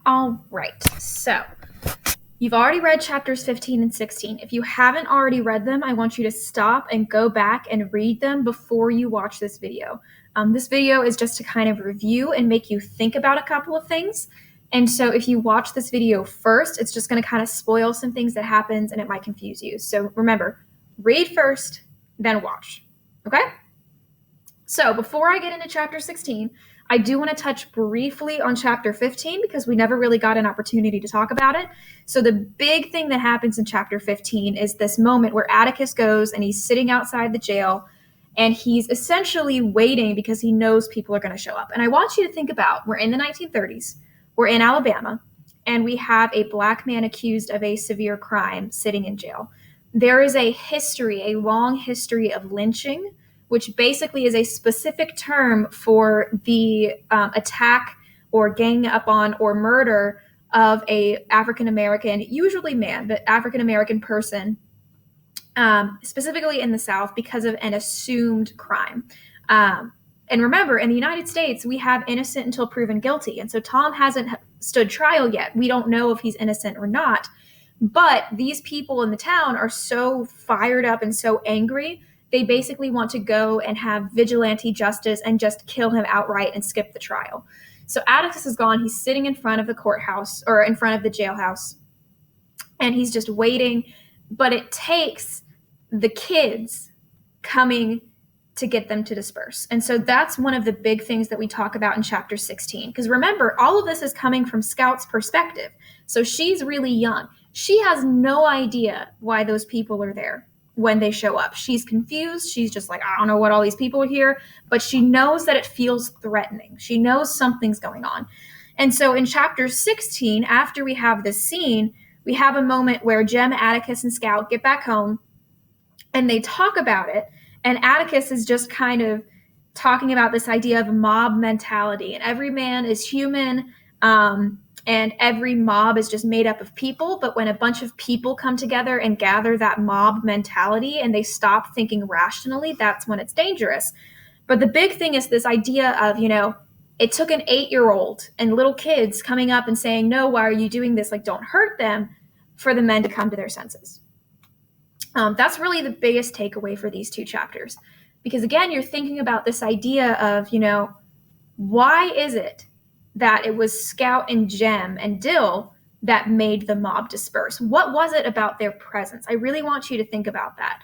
All right, so you've already read chapters 15 and 16. If you haven't already read them, I want you to stop and go back and read them before you watch this video. This video is just to kind of review and make you think about a couple of things. And so if you watch this video first, it's just going to kind of spoil some things that happens and it might confuse you. So remember, read first, then watch. Okay? So before I get into chapter 16, I do want to touch briefly on chapter 15 because we never really got an opportunity to talk about it. So the big thing that happens in chapter 15 is this moment where Atticus goes and he's sitting outside the jail and he's essentially waiting because he knows people are going to show up. And I want you to think about, we're in the 1930s, we're in Alabama, and we have a black man accused of a severe crime sitting in jail. There is a long history of lynching, which basically is a specific term for the attack or gang up on or murder of a African-American, usually man, but African-American person, specifically in the South because of an assumed crime. And remember, in the United States, we have innocent until proven guilty. And so Tom hasn't stood trial yet. We don't know if he's innocent or not. But these people in the town are so fired up and so angry, they basically want to go and have vigilante justice and just kill him outright and skip the trial. So Atticus is gone. He's sitting in front of the courthouse or in front of the jailhouse, and he's just waiting. But it takes the kids coming to get them to disperse. And so that's one of the big things that we talk about in chapter 16. Because remember, all of this is coming from Scout's perspective. So she's really young. She has no idea why those people are there when they show up. She's confused. She's just like, I don't know what all these people are here, but she knows that it feels threatening. She knows something's going on. And so in chapter 16, after we have this scene, we have a moment where Jem, Atticus, and Scout get back home and they talk about it. And Atticus is just kind of talking about this idea of mob mentality, and every man is human, and every mob is just made up of people. But when a bunch of people come together and gather that mob mentality and they stop thinking rationally, that's when it's dangerous. But the big thing is this idea of, it took an 8-year-old and little kids coming up and saying, no, why are you doing this? Like, don't hurt them, for the men to come to their senses. That's really the biggest takeaway for these two chapters. Because again, you're thinking about this idea of, why is it that it was Scout and Jem and Dill that made the mob disperse? What was it about their presence? I really want you to think about that,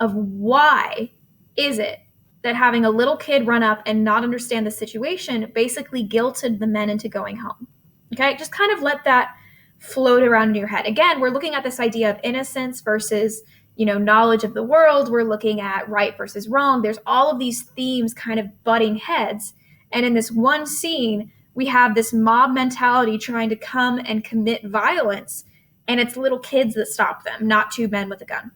of why is it that having a little kid run up and not understand the situation basically guilted the men into going home. Okay, just kind of let that float around in your head. Again, we're looking at this idea of innocence versus knowledge of the world. We're looking at right versus wrong. There's all of these themes kind of butting heads. And in this one scene, we have this mob mentality trying to come and commit violence, and it's little kids that stop them, not two men with a gun.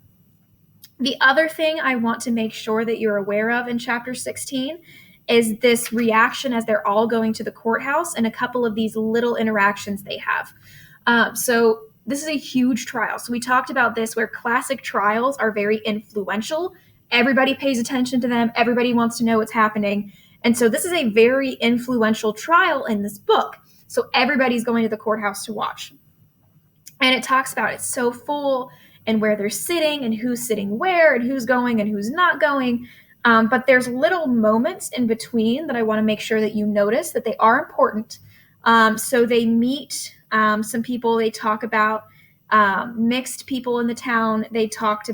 The other thing I want to make sure that you're aware of in chapter 16 is this reaction as they're all going to the courthouse and a couple of these little interactions they have. So this is a huge trial. So we talked about this where classic trials are very influential. Everybody pays attention to them. Everybody wants to know what's happening. And so this is a very influential trial in this book. So everybody's going to the courthouse to watch. And it talks about it's so full and where they're sitting and who's sitting where and who's going and who's not going. But there's little moments in between that I want to make sure that you notice that they are important. So they meet some people. They talk about mixed people in the town. They talk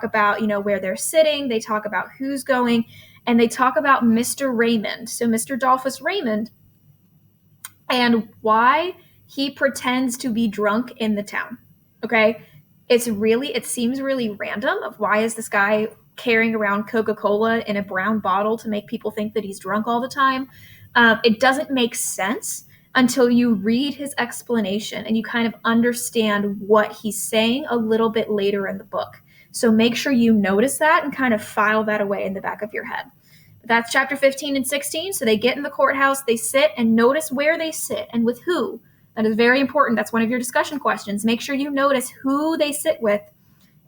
about, where they're sitting. They talk about who's going. And they talk about Mr. Raymond, so Mr. Dolphus Raymond, and why he pretends to be drunk in the town, okay? It seems really random of why is this guy carrying around Coca-Cola in a brown bottle to make people think that he's drunk all the time. It doesn't make sense until you read his explanation and you kind of understand what he's saying a little bit later in the book. So make sure you notice that and kind of file that away in the back of your head. That's chapter 15 and 16. So they get in the courthouse, they sit, and notice where they sit and with who. That is very important. That's one of your discussion questions. Make sure you notice who they sit with.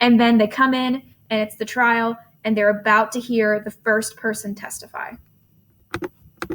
And then they come in and it's the trial and they're about to hear the first person testify.